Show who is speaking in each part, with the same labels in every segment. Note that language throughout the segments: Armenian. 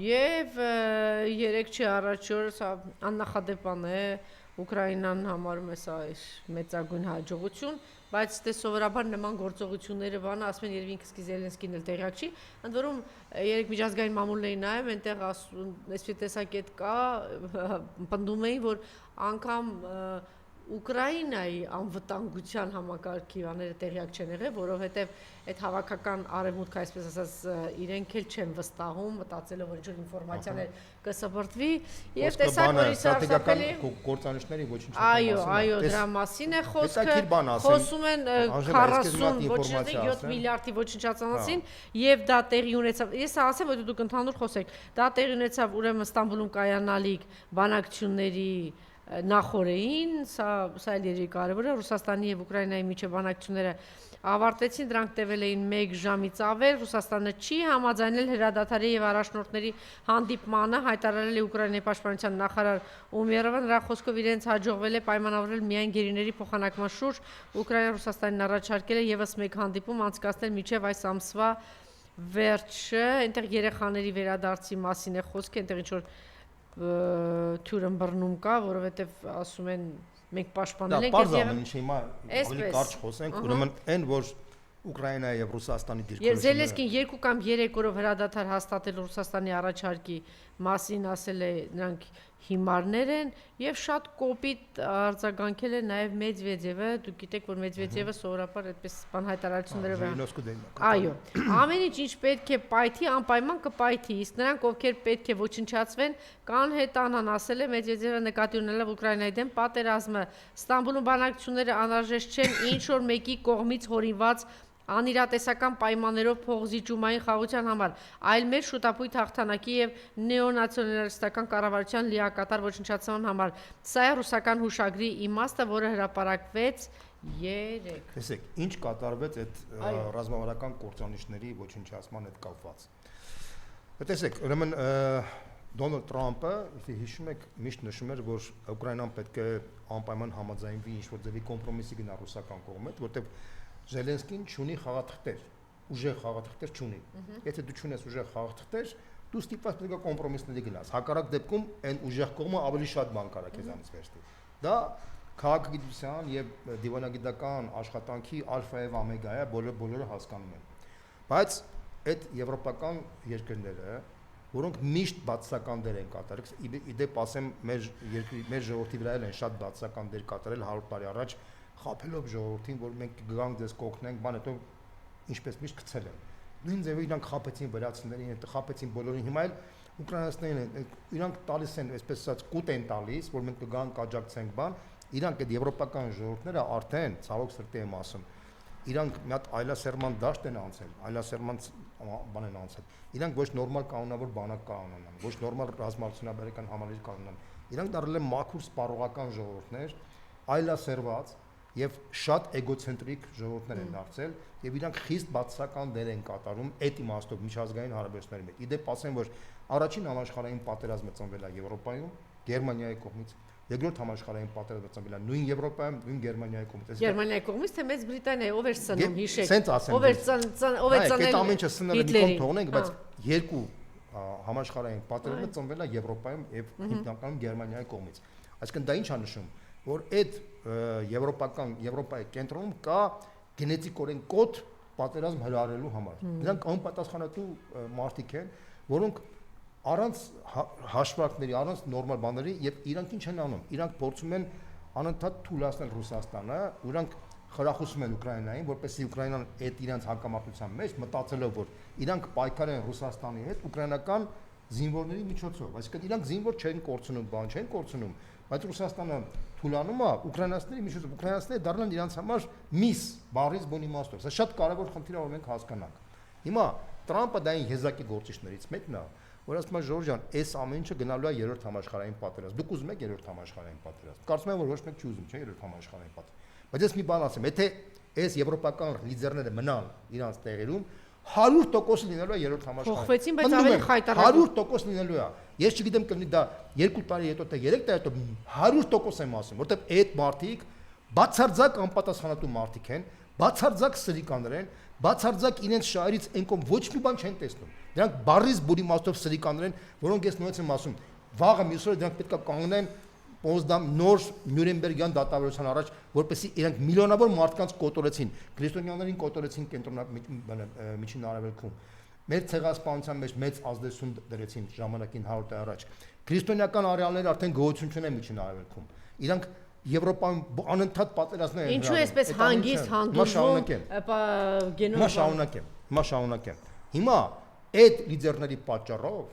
Speaker 1: եւ երեք չի առաջ օրս աննախադեպան է Ուկրաինան համարում է սա մեծագույն հաջողություն, բայց դե սովորաբար նման գործողությունները բանը ասում են երբ ինքը Զելենսկին էլ տեղյակ չի, ընդ որում երեք միջազգային մամուլների նայում այնտեղ այսպես տեսակետ կա, պնդում էին, որ անգամ Ուկրաինայի անվտանգության համակարգի բաները տեղյակ չեն եղել, որովհետև այդ հավաքական արևմուտքը, այսպես ասած, իրենք էլ չեն վստահում, մտածելով որ ինչ-որ ինֆորմացիաներ կսպրտվի, եւ տեսակ որ իսարսափելի
Speaker 2: գործանիշների ոչինչ
Speaker 1: այո, դրա մասին է խոսքը, խոսում են 40 ոչինչի 7 միլիարդի ոչնչացանացին եւ դա տեղի ունեցավ։ Ես ասեմ, որ դուք ընդհանուր խոսեք, դա տեղի ունեցավ ուրեմն Ստամբուլում կայանալիք բանակցությունների նախորդին, սա էլ երևի կարևոր է, Ռուսաստանի եւ Ուկրաինայի միջև բանակցությունները ավարտվեցին, դրանք տևել էին 1 ժամից ավել, Ռուսաստանը չի համաձայնել հրադադարի եւ առաջնորդների հանդիպմանը, հայտարարել է Ուկրաինայի պաշտպանության նախարար Ումերովը, նրա խոսքով իրենց հաջողվել է պայմանավորել միայն գերիների փոխանակման շուրջ, Ուկրաինան Ռուսաստանին առաջարկել է եւս 1 հանդիպում անցկացնել մինչեւ այս ամսվա վերջը, այնտեղ երեխաների վերադարձի մասին է խոսքը, այնտեղ ինչ որ թյուրն բռնում կա, որովհետև ասում են մենք պաշտպանել ենք
Speaker 2: եւ հիմա ավելի կարճ խոսենք, ուրեմն այն որ Ուկրաինայի եւ Ռուսաստանի դիրքորոշումները
Speaker 1: Զելենսկին 2 կամ 3 օրով հրադադար հաստատել Ռուսաստանի առաջարկի մասին ասել է նրանք հիմարներ են եւ շատ կոպիտ արձագանքել է նաեւ Մեդվեդևը, դուք գիտեք որ Մեդվեդևը սովորաբար այդպես բան հայտարարություններով այո, ամեն ինչ պետք է պայթի, անպայման կպայթի, իսկ նրանք ովքեր պետք է ոչնչացվեն, կան հետանան, ասել է Մեդվեդևը նկատի ունենալով Ուկրաինայի դեմ պատերազմը, Ստամբուլում բանակցությունները անհրաժեշտ չեն ինչ որ մեկի կողմից հորինված անիրատեսական պայմաններով փողզիջումային խաղության համար, այլ մեր շուտապույտ հաղթանակի եւ նեոնացիոնալիստական կառավարության լիակատար ոչնչացման համար։ Սա է ռուսական հուշագրի իմաստը, որը հրապարակվեց 3։
Speaker 2: Տեսեք, ինչ կատարվեց այդ ռազմավարական կորցանիշների ոչնչացման հետ կապված։ Տեսեք, ուրեմն Դոնալդ Թրամփը, եթե հիշում եք, միշտ նշում էր, որ Ուկրաինան պետք է անպայման համաձայնվի ինչ-որ ձևի կոմպրոմիսի գնա ռուսական կողմից, որտեղ Զելենսկին չունի խաղաթղթեր, ուժեղ խաղաթղթեր չունի։ Եթե դու չունես ուժեղ խաղաթղթեր, դու ստիպված պետք է կոմպրոմիսների գնաս։ Հակառակ դեպքում այն ուժեղ կողմը ավելի շատ բան կարա քեզանից վերցնի։ Դա քաղաքագիտության եւ դիվանագիտական աշխատանքի ալֆա եւ օմեգա է, բոլորը հասկանում են։ Բայց այդ եվրոպական երկրները, որոնք միշտ բացասական դեր են կատարել, իդեպ ասեմ մեր ժողովրդի վրա են շատ բացասական դեր կատարել 100 տարի առաջ, խափելով ժողովրդին, որ մենք գանք ձեզ կօգնենք, բան հետո ինչպես միշտ գցել են։ Նույն ձևը իրանք խափեցին վրացիներին, խափեցին բոլորին, հիմա էլ ուկրաինացիներին իրանք տալիս են, այսպես ասած, կուտ են տալիս, որ մենք կգանք աջակցենք բան, իրանք այդ եվրոպական ժողովուրդները արդեն ցավոք սրտի եմ ասում, իրանք մի հատ այլասերման դաշտ են անցել, այլասերման բան են անցել։ Իրանք ոչ նորմալ կանոնավոր բանակ կանոնան, ոչ նորմալ ռազմավարական համալիր կանոնան։ Իրանք դարձել են մաքուր սպառողական ժողովուրդներ, այլասերված եւ շատ էգոցենտրիկ ժողովուրդներ են դարձել եւ իրանք խիստ բացասական դեր են կատարում այդ իմաստով միջազգային հարաբերությունների մեջ։ Իդեպ ասեմ, որ առաջին համաշխարհային պատերազմը ծնվել է Եվրոպայում, Գերմանիայի կողմից, երկրորդ համաշխարհային պատերազմը ծնվել է նույն Եվրոպայում, նույն Գերմանիայի կողմից։
Speaker 1: Գերմանիայի կողմից թե Մեծ Բրիտանիայի ով էր ծնում, հիշեք։
Speaker 2: Սենց ասեմ։
Speaker 1: Ով էր ծնել։
Speaker 2: Այդ ամենը սնելը մի կողմ թողնենք, բայց երկու համաշխարհային պատերազմը ծնվել է Եվրոպայում եւ հիմնականում Գերմանիայի կողմից։ Այսինքն դա ինչ է նշում, որ այդ Եվրոպայի կենտրոնում կա գենետիկորեն կոդ պատերազմ հրահրելու համար։ Դրանք անպատասխանատու մարդիկ են, որոնք առանց հաշվարկների, առանց նորմալ բաների եւ իրանք ինչ են անում։ Իրանք փորձում են անընդհատ թույլատնել Ռուսաստանը, իրանք խրախուսում են Ուկրաինային, որպեսզի Ուկրաինան այդ իրանք հակամարտության մեջ մտածելով, որ իրանք պայքարեն Ռուսաստանի հետ ուկրաինական զինվորների միջոցով, այսինքն իրանք զինվոր չեն կորցնում, բան չեն կորցնում, բայց Ռուսաստանը թույլանում է ուկրաինացիների միջոցով, ուկրաինացիները դառնան իրանք համար միս, բարից բուն իմաստով։ Սա շատ կարևոր խնդիր է, որ մենք հասկանանք։ Հիմա Թրամփը դա այն եզակի գործիչներից մեկն է, որ ասում է Ժորժ ջան, այս ամեն ինչը գնալու է երրորդ համաշխարհային պատերազմ։ Դուք ուզում եք երրորդ համաշխարհային պատերազմ։ Կարծում եմ, որ ոչ մեկ չի ուզում, չէ՞, երրորդ համաշխարհային պատերազմ։ Բայց ես մի բան ասեմ, եթե այս եվրոպական լիդերները մնան իրանց տեղերում, 100% լինելու է երրորդ համաշխարհային։
Speaker 1: Փոխվեցին, բայց ավելի խայտարակ։
Speaker 2: 100% լինելու է։ Ես չգիտեմ կլինի դա 2 տարի հետո թե 3 տարի հետո 100% եմ ասում, որտեղ այդ մարդիկ բացարձակ անպատասխանատու մարդիկ են, բացարձակ սրիկաներ են, բացարձակ իրենց շահերից այնքան ոչ մի բան չեն տեսնում։ Դրանք բարից բուրի մաստով սրիկաններ են, որոնք ես նույնպես եմ ասում, վաղը մյուս օրը դրանք պետք է կանգնեն Պոզդամ նոր Նյուրնբերգյան դատավարության առաջ, որպեսզի իրենք միլիոնավոր մարդկանց կոտորեցին, քրիստոնյաներին կոտորեցին միջին արևելքում։ Մեր ցեղասպանության մեջ մեծ ազդեցություն դրեցին ժամանակին 100 տարի առաջ։ Քրիստոնեական արեալները արդեն գոյություն չունեն միջին արևելքում։ Իրանք Եվրոպայում անընդհատ պատերազմներ են։
Speaker 1: Ինչու էսպես հանգիստ հանդուրժում
Speaker 2: շարունակեմ։ Հիմա այդ լիդերների պատճառով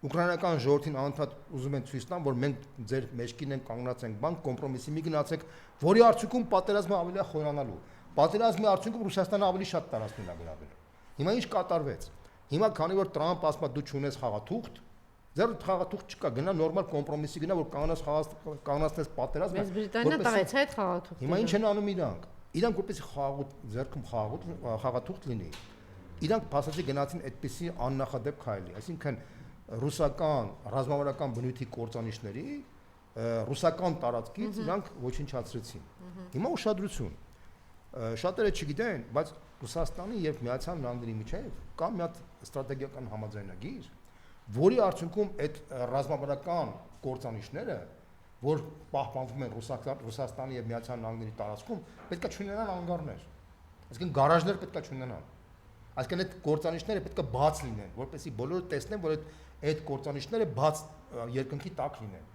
Speaker 2: ուկրաինական ժողովրդին անընդհատ ուզում են ցույց տան, որ մենք ձեր մեջքին ենք կանգնած ենք բան կոմպրոմիսի մի գնացեք, որի արդյունքում պատերազմը ավելի խորանալու։ Պատերազմի արդյունքում Ռուսաստանը ավելի շատ տարածքներ գրավելու։ Հիմա ինչ կատարվեց։ Հիմա քանի որ Տրամպ ասում է դու չունես խաղաթուղթ, ձեր խաղաթուղթ չկա, գնա նորմալ կոմպրոմիսի գնա, որ կանգնացնես պատերազմը։
Speaker 1: Մեծ Բրիտանիան տվեց այդ խաղաթուղթը։
Speaker 2: Հիմա ինչ են անում իրանք։ Իրանք որպեսզի ձերքում խաղաթուղթ լինի։ Իրանք փաստացի գնացին այդպիսի աննախադեպ քայլի, այսինքն ռուսական ռազմավարական բնույթի կործանիչների ռուսական տարածքից իրանք ոչնչացրեցին։ Հիմա ուշադրություն։ Շատերը չգիտեն, բայց Ռուսաստանի եւ Միացյալ Նահանգների միջեւ կա մի հատ ստրատեգիական համաձայնագիր, որի արդյունքում այդ ռազմավարական կործանիչները, որ պահպանվում են Ռուսաստանի եւ Միացյալ Նահանգների տարածքում, պետք է չունենան անգարներ։ Այսինքն գարաժներ պետք է չունենան։ Այսինքն այդ կործանիչները պետք է բաց լինեն, որպեսզի բոլորը տեսնեն, որ այդ կործանիչները բաց երկնքի տակ լինեն։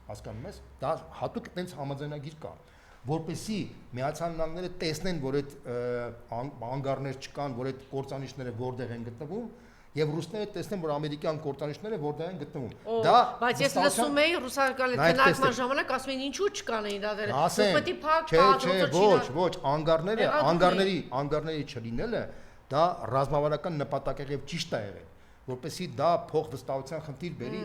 Speaker 2: Հասկանում ես։ Դա հատուկ տենց համաձայնագիր կա, որպեսզի Միացյալ Նահանգները տեսնեն, որ այդ անգարներ չկան, որ այդ կործանիչները որտեղ են գտնվում, եւ ռուսները տեսնեն, որ ամերիկյան կործանիչները որտեղ են գտնվում։
Speaker 1: Դա բայց ես լսում էի ռուսական քննարկման ժամանակ ասում էին ինչու չկան իրադեր։ Պետք է փակ
Speaker 2: ոչ, անգարների չլինելը դա ռազմավարական նպատակ է եւ ճիշտ է եղել, որպեսզի դա փոխվստահության խնդիր բերի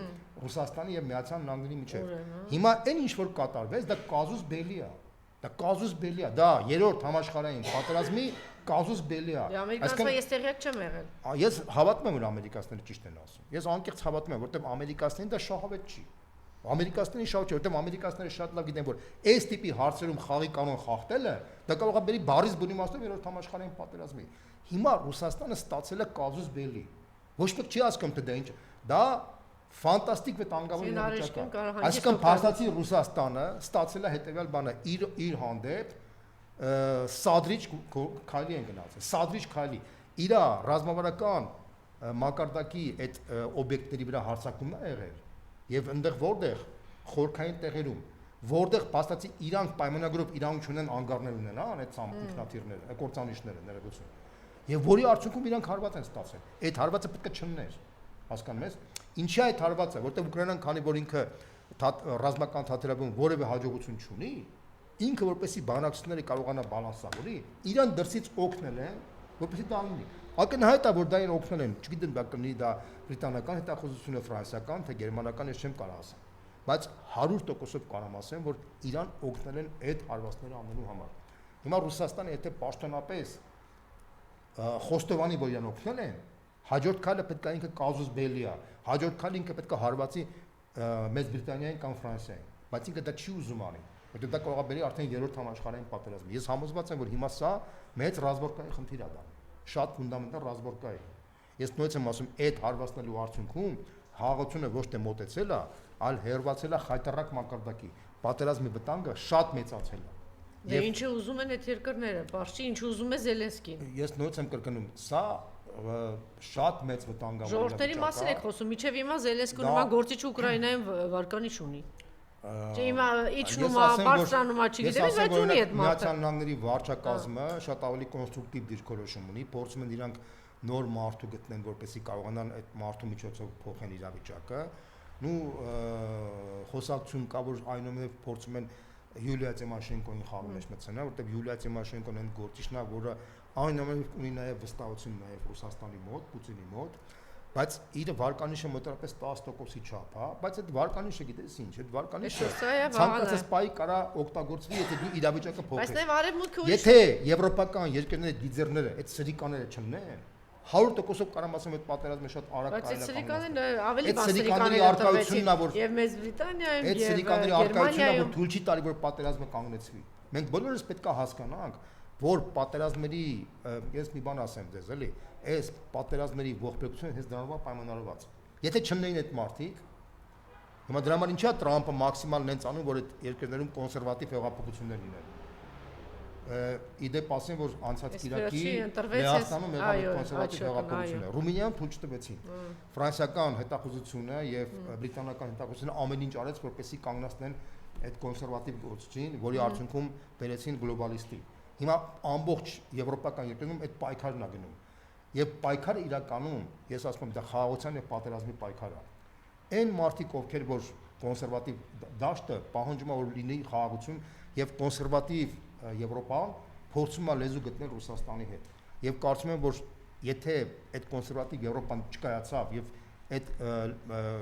Speaker 2: Ռուսաստանի եւ Միացյալ Նահանգների միջեւ։ Հիմա այն ինչ որ կատարվեց, դա կազուս բելի է։ Դա երրորդ համաշխարհային պատերազմի կազուս բելի է։
Speaker 1: Ամերիկացիները ես տեղյակ չեմ եղել։
Speaker 2: Ես հավատում եմ, որ ամերիկացիները ճիշտ են ասում։ Ես անկեղծ հավատում եմ, որովհետեւ ամերիկացիներին դա շահավետ չի։ Ամերիկացիներին շահ չի, որովհետեւ ամերիկացիները շատ լավ գիտեն, որ այս տիպի հարցերում խաղի կանոն խախտելը դա կարող է բերի բարից բունի իմաստով երրորդ համաշխարհային պատերազմի։ Հիմա Ռուսաստանը ստացել է կազուս բելի։ Ոչ մեկ չի ասում թե դա ինչ։ Դա ֆանտաստիկ վտանգավոր իրավիճակ է։ Այսինքն փաստացի Ռուսաստանը ստացել է հետևյալ բանը իր հանդեպ սադրիչ քայլի են գնացել։ Սադրիչ քայլի։ Իր ռազմավարական մակարդակի այդ օբյեկտների վրա հարձակումն է եղել։ Եվ այնտեղ որտեղ խորքային տեղերում, որտեղ փաստացի իրանք պայմանագրով իրանք չունեն անգարներ ունենան, այդ ինքնաթիռները, կործանիչները ներողություն։ Եվ որի արդյունքում իրանք հարված են ստացել։ Այդ հարվածը պետք է չլներ։ Հասկանում ես։ Ինչի այդ հարվածը, որտեղ Ուկրաինան քանի որ ինքը ռազմական թատերաբում որևէ հաջողություն չունի, ինքը որպեսի բանակցությունները կարողանա բալանսավորի, իրան դրսից օգնել են, որպեսի դա լինի։ Ակնհայտ է, որ դա իրեն օգնել են, չգիտեմ դա կլինի դա բրիտանական հետախուզությունը, ֆրանսիական, թե գերմանական, ես չեմ կարող ասել։ Բայց 100%-ով կարող ասեմ, որ իրան օգնել են այդ հարվածները անելու համար։ Հիմա Ռուսաստանը եթե պաշտոնապես Խոստովանի որ իրան օգնել են, հաջորդ քայլը պետք է ինքը կազուս բելի է, հաջորդ քայլը ինքը պետք է հարվածի Մեծ Բրիտանիային կամ Ֆրանսիային, բայց ինքը դա չի ուզում անի, որտեղ դա կարող է բերի արդեն երրորդ համաշխարհային պատերազմ։ Ես համոզված եմ, որ հիմա սա մեծ ռազմական խնդիր է դա, շատ ֆունդամենտալ ռազմական։ Ես նույնպես եմ ասում, այդ հարվածնելու արդյունքում հաղորդությունը ոչ թե մոտեցել է, այլ հերվածել է խայտարակ մակարդակի, պատերազմի վտանգը շատ մեծացել է։
Speaker 1: Դե ինչի ուզում են այդ երկրները, բարձի ինչ ուզում է Զելենսկին։
Speaker 2: Ես նույնպես եմ կրկնում, սա շատ մեծ վտանգ է։
Speaker 1: Ժողովրդերի մասին եք խոսում, միջև հիմա Զելենսկին հիմա գործիչ Ուկրաինայում վարկանիշ ունի։ Չէ հիմա իջնում է, բարձրանում է, չգիտեմ, բայց ունի այդ մարդը։
Speaker 2: Միացյալ Նահանգների վարչակազմը շատ ավելի կոնստրուկտիվ դիրքորոշում ունի, փորձում են իրանք նոր մարդու գտնեն, որպեսզի կարողանան այդ մարդու միջոցով փոխեն իրավիճակը։ Խոսակցություն կա, որ այնուամենայնիվ փորձում են Յուլիա Տիմոշենկոյին խաղի մեջ մտցնել, որտեղ Յուլիա Տիմոշենկոն այն գործիչն է, որը այնուամենայնիվ ունի նաև վստահություն նաև Ռուսաստանի մոտ, Պուտինի մոտ, բայց իր վարկանիշը մոտավորապես 10%-ի չափ է, բայց այդ վարկանիշը գիտես ինչ, այդ վարկանիշը ցանկացած պահի կարա օգտագործվի, եթե դու իրավիճակը փոխես։
Speaker 1: Բայց նաև արևմուտքը ուրիշ։
Speaker 2: Եթե եվրոպական երկրների լիդերները այդ սրիկաները չլինեն, 100%-ով կարամ ասեմ այդ պատերազմը շատ արագ
Speaker 1: բայց այդ սրիկաները ավելի բան սրիկաների արկայությունն է, որ եւ Մեծ Բրիտանիայում
Speaker 2: եւ Գերմանիայում այդ սրիկաների արկայությունն է, որ թույլ չի տալի որ պատերազմը կանգնեցվի։ Մենք բոլորս պետք է հասկանանք, որ պատերազմների ես մի բան ասեմ ձեզ, էլի, այս պատերազմների ողբերգությունը հենց դրանով է պայմանավորված։ Եթե չնային այդ մարդիկ, հիմա դրա համար ինչի՞ է Տրամպը մաքսիմալ նենց անում, որ այդ երկրներում կոնսերվատիվ հեղափոխություններ լինեն։ Իդեպ ասեմ, որ անցած Կիրակի Լեհաստանում եղավ կոնսերվատիվ հեղափոխությունը։ Ռումինիայում թույլ չտվեցին։ Ֆրանսիական հետախուզությունը եւ բրիտանական հետախուզությունը ամեն ինչ արեց, որպեսզի կանգնացնեն այդ կոնսերվատիվ գործին, որի արդյունքում բերեցին գլոբալիստի։ Հիմա ամբողջ եվրոպական երկրներում այդ պայքարն է գնում։ Եվ պայքարը իրականում, ես ասում եմ, դա խաղաղության եւ պատերազմի պայքար է։ Այն մարդիկ, ովքեր որ կոնսերվատիվ դաշտը պահանջում է որ լինի խաղաղություն եւ կոնսերվատիվ Եվրոպան փորձում է լեզու գտնել Ռուսաստանի հետ։ Եվ կարծում եմ, որ եթե այդ կոնսերվատիվ Եվրոպան չկայացավ եւ այդ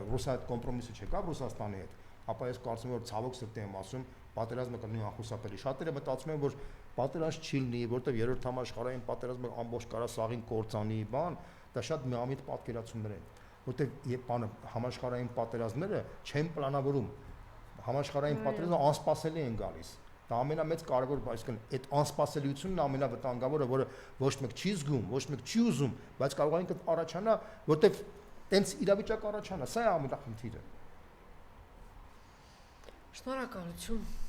Speaker 2: ռուսա հետ կոմպրոմիսը չեկավ Ռուսաստանի հետ, ապա ես կարծում եմ, որ ցավոք սրտի եմ ասում, պատերազմը կլինի անխուսափելի։ Շատերը մտածում են, որ պատերազմ չի լինի, որտեղ երրորդ համաշխարհային պատերազմը ամբողջ կարասաղին կործանի բան, դա շատ միամիտ պատկերացումներ են, որտեղ համաշխարհային պատերազմները չեն պլանավորում։ Համաշխարհային պատերազմը անսպասելի են գալիս։ Դա ամենամեծ կարևոր այսինքն այդ անսպասելիությունն ամենավտանգավորը, որը ոչ մեկ չի զգում, ոչ մեկ չի ուզում, բայց կարող է ինքն առաջանա, որտեղ տենց իրավիճակ առաջանա, սա է ամենախնդիրը։
Speaker 1: Շնորհակալություն։